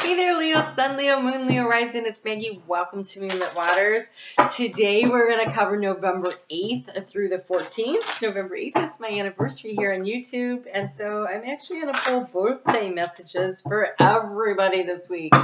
Hey there, Leo, Sun, Leo, Moon, Leo, Rising. It's Maggie. Welcome to Moonlit Waters. Today we're going to cover November 8th through the 14th. November 8th is my anniversary here on YouTube, and so I'm actually going to pull birthday messages for everybody this week.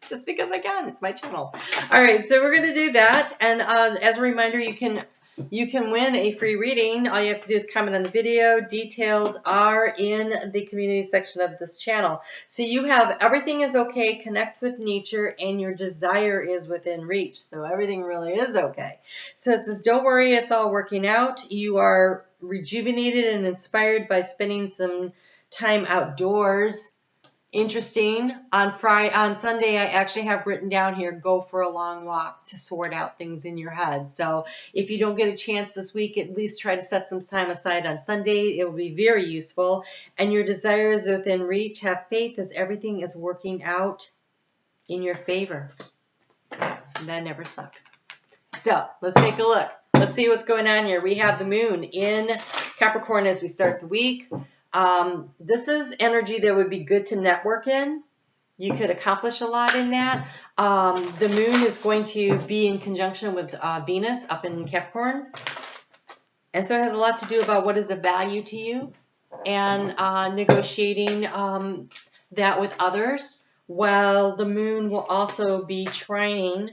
Just because I can. It's my channel. All right, so we're going to do that, and as a reminder, you can win a free reading. All you have to do is comment on the video. Details are in the community section of this channel. So you have everything is okay, connect with nature, and your desire is within reach. So everything really is okay. So it says, don't worry, it's all working out. You are rejuvenated and inspired by spending some time outdoors. Interesting. On Sunday, I actually have written down here, go for a long walk to sort out things in your head. So if you don't get a chance this week, at least try to set some time aside on Sunday. It will be very useful. And your desires within reach. Have faith as everything is working out in your favor. That never sucks. So let's take a look. Let's see what's going on here. We have the moon in Capricorn as we start the week. This is energy that would be good to network in. You could accomplish a lot in that. The moon is going to be in conjunction with Venus up in Capricorn. And so it has a lot to do about what is of value to you and negotiating that with others. While the moon will also be trining,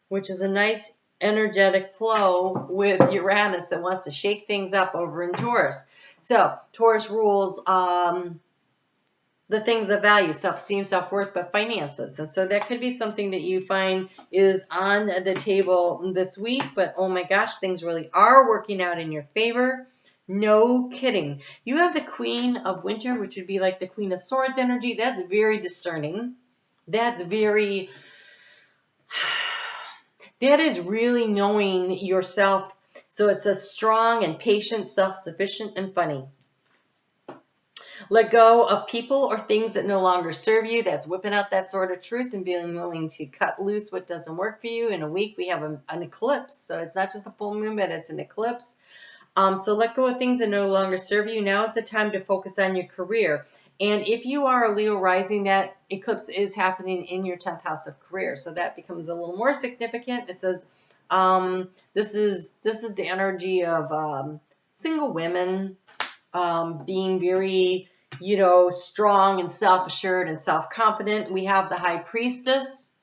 which is a nice energetic flow with Uranus that wants to shake things up over in Taurus. So Taurus rules the things of value, self-esteem, self-worth, but finances. And so that could be something that you find is on the table this week, but oh my gosh, things really are working out in your favor. No kidding. You have the Queen of Winter, which would be like the Queen of Swords energy. That's very discerning. That's very... That is really knowing yourself. So it says strong and patient, self-sufficient, and funny. Let go of people or things that no longer serve you. That's whipping out that sort of truth and being willing to cut loose what doesn't work for you. In a week, we have an eclipse. So it's not just a full moon, but it's an eclipse. So let go of things that no longer serve you. Now is the time to focus on your career. And if you are a Leo rising, that eclipse is happening in your 10th house of career. So that becomes a little more significant. It says this is the energy of single women being very, strong and self-assured and self-confident. We have the High Priestess.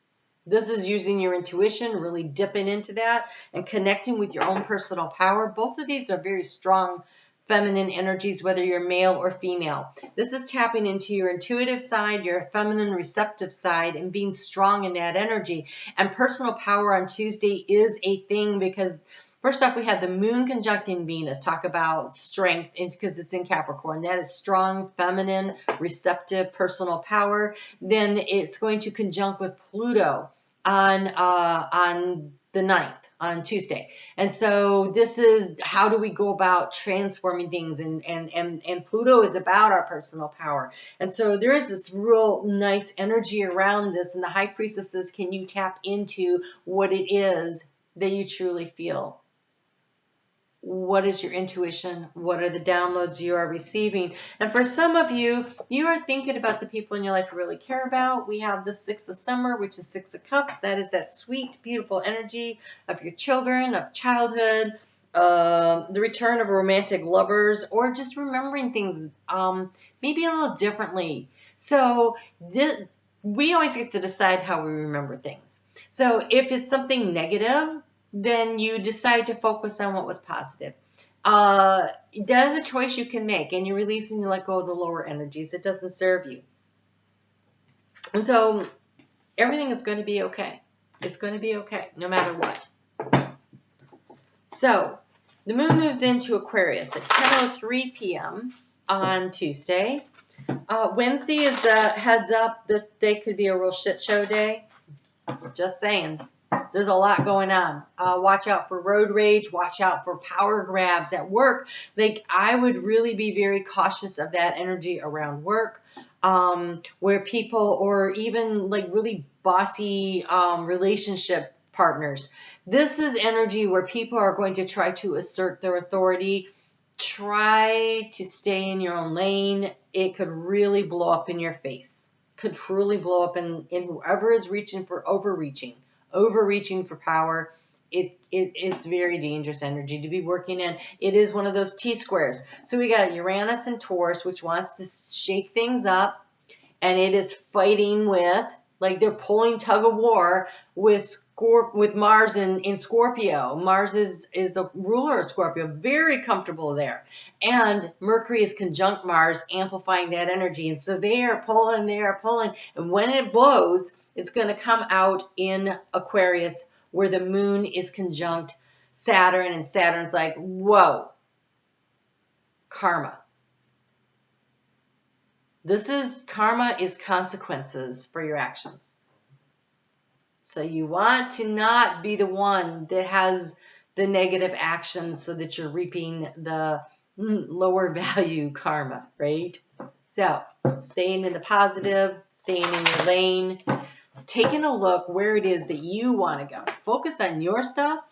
This is using your intuition, really dipping into that and connecting with your own personal power. Both of these are very strong feminine energies, whether you're male or female. This is tapping into your intuitive side, your feminine receptive side, and being strong in that energy. And personal power on Tuesday is a thing because first off, we have the moon conjuncting Venus. Talk about strength because it's in Capricorn. That is strong, feminine, receptive, personal power. Then it's going to conjunct with Pluto on the 9th. On Tuesday. And so this is how do we go about transforming things, and Pluto is about our personal power. And so there is this real nice energy around this, and the High Priestess says, can you tap into what it is that you truly feel? What is your intuition? What are the downloads you are receiving? And for some of you, you are thinking about the people in your life you really care about. We have the 6 of Summer, which is 6 of Cups. That is that sweet, beautiful energy of your children, of childhood, the return of romantic lovers, or just remembering things maybe a little differently. So we always get to decide how we remember things. So if it's something negative, then you decide to focus on what was positive. That is a choice you can make, and you release and you let go of the lower energies. It doesn't serve you. And so everything is going to be okay. It's going to be okay, no matter what. So the moon moves into Aquarius at 10:03 p.m. on Tuesday. Wednesday is the heads up. This day could be a real shit show day. Just saying. There's a lot going on. Watch out for road rage. Watch out for power grabs at work. Like, I would really be very cautious of that energy around work, where people, or even like really bossy relationship partners. This is energy where people are going to try to assert their authority. Try to stay in your own lane. It could really blow up in your face. could truly blow up in whoever is reaching for overreaching for power. It's very dangerous energy to be working in. It is one of those T-squares. So we got Uranus and Taurus, which wants to shake things up, and it is fighting with, like they're pulling tug of war with Mars in Scorpio. Mars is the ruler of Scorpio, very comfortable there. And Mercury is conjunct Mars, amplifying that energy. And so they are pulling. And when it blows, it's going to come out in Aquarius, where the moon is conjunct Saturn, and Saturn's like, whoa, karma. Karma is consequences for your actions. So you want to not be the one that has the negative actions so that you're reaping the lower value karma, right? So staying in the positive, staying in your lane, taking a look where it is that you want to go. Focus on your stuff.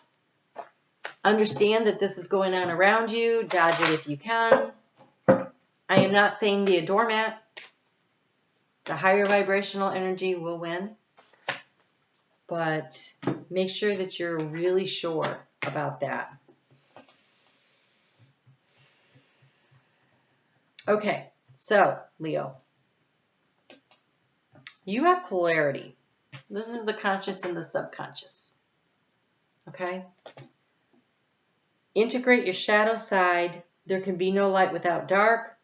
Understand that this is going on around you. Dodge it if you can. I am not saying be a doormat. The higher vibrational energy will win. But make sure that you're really sure about that. Okay, so Leo, you have polarity. This is the conscious and the subconscious. Okay? Integrate your shadow side. There can be no light without dark.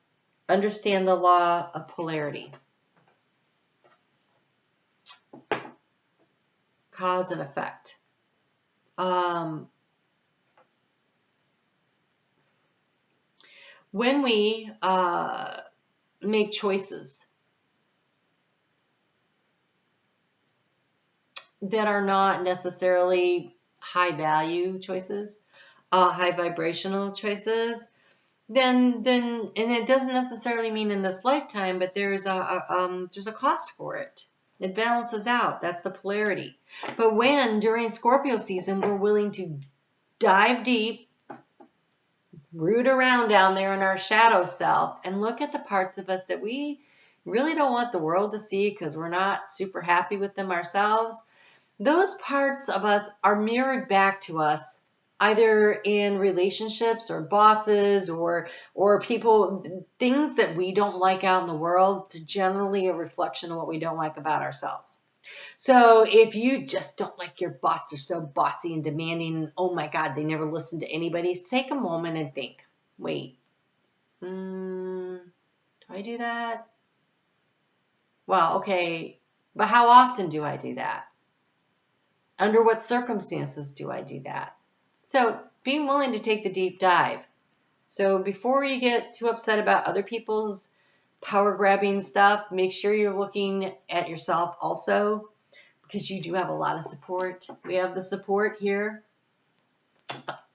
Understand the law of polarity. Cause and effect. When we make choices that are not necessarily high value choices, high vibrational choices, then and it doesn't necessarily mean in this lifetime, but there's a cost for it. It balances out. That's the polarity. But when during Scorpio season we're willing to dive deep, root around down there in our shadow self, and look at the parts of us that we really don't want the world to see because we're not super happy with them ourselves, those parts of us are mirrored back to us either in relationships or bosses or people, things that we don't like out in the world, generally a reflection of what we don't like about ourselves. So if you just don't like your boss, they're so bossy and demanding, oh my God, they never listen to anybody, take a moment and think, wait, do I do that? Well, okay, but how often do I do that? Under what circumstances do I do that? So being willing to take the deep dive. So before you get too upset about other people's power grabbing stuff, make sure you're looking at yourself also, because you do have a lot of support. We have the support here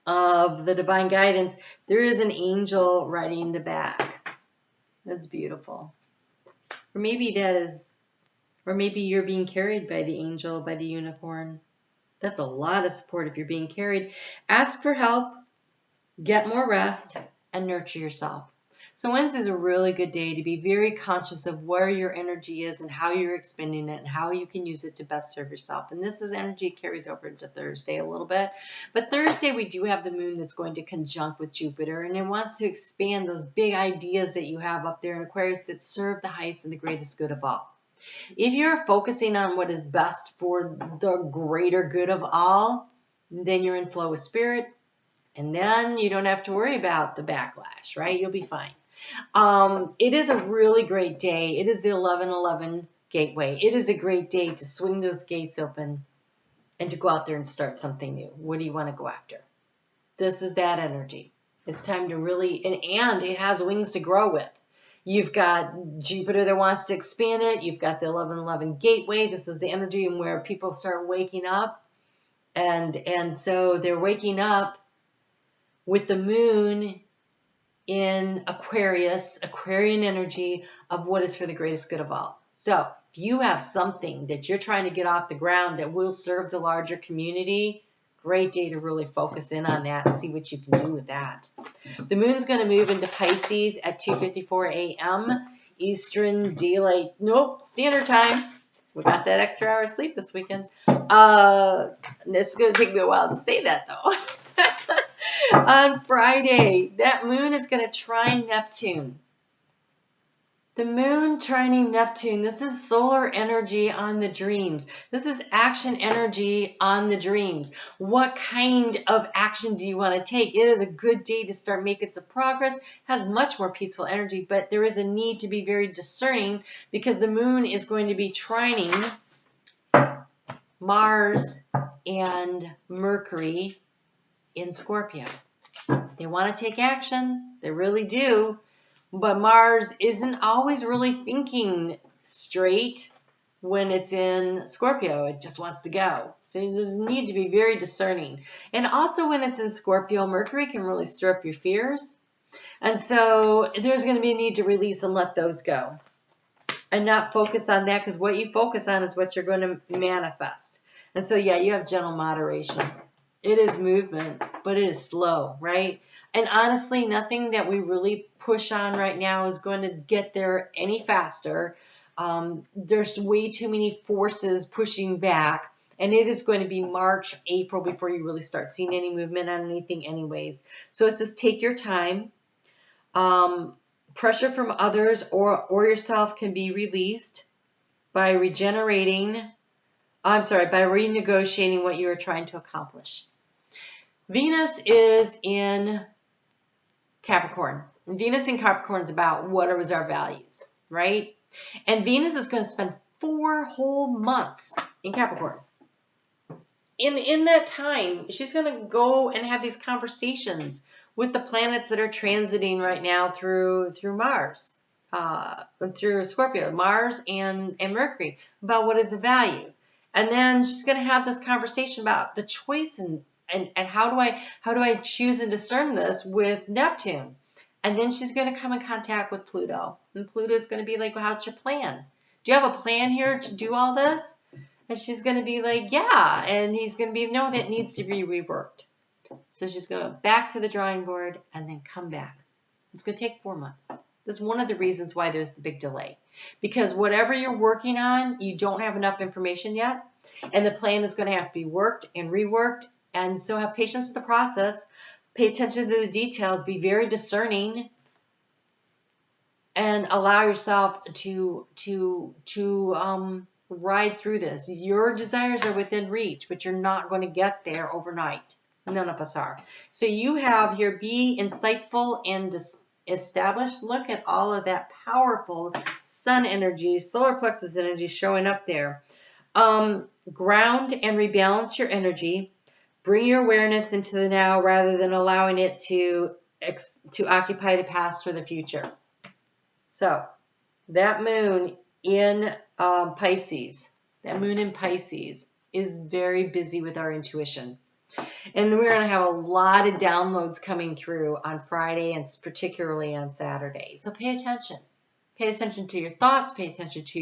of the divine guidance. There is an angel riding the back. That's beautiful. Or maybe you're being carried by the angel, by the unicorn. That's a lot of support if you're being carried. Ask for help, get more rest, and nurture yourself. So Wednesday is a really good day to be very conscious of where your energy is and how you're expending it and how you can use it to best serve yourself. And this is energy carries over into Thursday a little bit. But Thursday we do have the moon that's going to conjunct with Jupiter, and it wants to expand those big ideas that you have up there in Aquarius that serve the highest and the greatest good of all. If you're focusing on what is best for the greater good of all, then you're in flow with spirit, and then you don't have to worry about the backlash, right? You'll be fine. It is a really great day. It is the 11:11 gateway. It is a great day to swing those gates open and to go out there and start something new. What do you want to go after? This is that energy. It's time to really, and it has wings to grow with. You've got Jupiter that wants to expand it. You've got the 11:11 gateway. This is the energy where people start waking up. And so they're waking up with the moon in Aquarius, Aquarian energy of what is for the greatest good of all. So if you have something that you're trying to get off the ground that will serve the larger community, great day to really focus in on that and see what you can do with that. The moon's going to move into Pisces at 2:54 a.m. Eastern Daylight, Standard Time. We got that extra hour of sleep this weekend. It's going to take me a while to say that, though. On Friday, that moon is going to trine Neptune. The moon trining Neptune, this is solar energy on the dreams. This is action energy on the dreams. What kind of action do you want to take? It is a good day to start making some progress. Has much more peaceful energy, but there is a need to be very discerning because the moon is going to be trining Mars and Mercury in Scorpio. They want to take action. They really do. But Mars isn't always really thinking straight when it's in Scorpio. It just wants to go. So there's a need to be very discerning. And also when it's in Scorpio, Mercury can really stir up your fears. And so there's going to be a need to release and let those go. And not focus on that, because what you focus on is what you're going to manifest. And so, yeah, you have gentle moderation. It is movement, but it is slow, right? And honestly, nothing that we really push on right now is going to get there any faster. There's way too many forces pushing back, and it is going to be March, April before you really start seeing any movement on anything anyways. So it says take your time. Pressure from others or yourself can be released by by renegotiating what you are trying to accomplish. Venus is in Capricorn. And Venus in Capricorn is about what are our values, right? And Venus is going to spend 4 whole months in Capricorn. In that time, she's going to go and have these conversations with the planets that are transiting right now through Mars, through Scorpio, Mars and Mercury, about what is the value. And then she's going to have this conversation about the choice and how do I choose and discern this with Neptune. And then she's going to come in contact with Pluto. And Pluto is going to be like, well, how's your plan? Do you have a plan here to do all this? And she's going to be like, yeah. And he's going to be, no, that needs to be reworked. So she's going back to the drawing board and then come back. It's going to take 4 months. That's one of the reasons why there's the big delay. Because whatever you're working on, you don't have enough information yet. And the plan is going to have to be worked and reworked. And so have patience with the process. Pay attention to the details. Be very discerning. And allow yourself to ride through this. Your desires are within reach, but you're not going to get there overnight. None of us are. So you have here, be insightful and established. Look at all of that powerful sun energy, solar plexus energy showing up there. Ground and rebalance your energy. Bring your awareness into the now rather than allowing it to occupy the past or the future. So that moon in Pisces, is very busy with our intuition. And we're going to have a lot of downloads coming through on Friday and particularly on Saturday. So pay attention. Pay attention to your thoughts. Pay attention to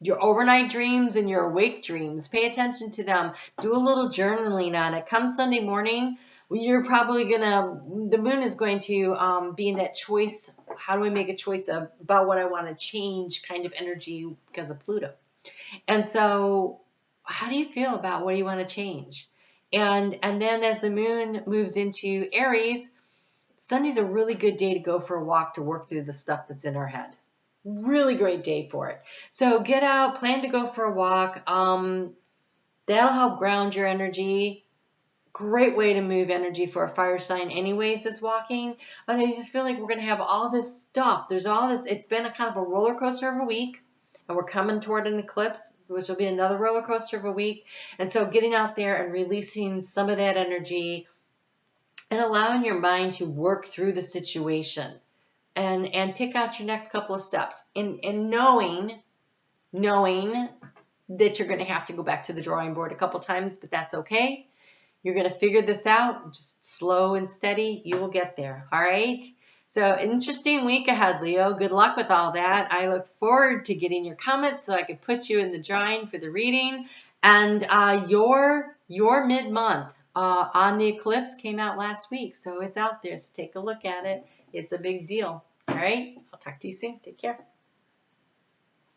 your overnight dreams and your awake dreams. Pay attention to them. Do a little journaling on it. Come Sunday morning, you're probably the moon is going to be in that choice. How do I make a choice about what I want to change kind of energy because of Pluto? And so how do you feel about what you want to change? And then as the moon moves into Aries, Sunday's a really good day to go for a walk to work through the stuff that's in our head. Really great day for it. So get out, plan to go for a walk. That'll help ground your energy. Great way to move energy for a fire sign anyways is walking. And I just feel like we're going to have all this stuff. There's all this. It's been a kind of a roller coaster of a week. And we're coming toward an eclipse, which will be another roller coaster of a week. And so getting out there and releasing some of that energy and allowing your mind to work through the situation and pick out your next couple of steps. And knowing that you're going to have to go back to the drawing board a couple times, but that's okay. You're going to figure this out, just slow and steady. You will get there. All right. So interesting week ahead, Leo. Good luck with all that. I look forward to getting your comments so I can put you in the drawing for the reading. And your mid-month on the eclipse came out last week. So it's out there. So take a look at it. It's a big deal. All right. talk to you soon. Take care.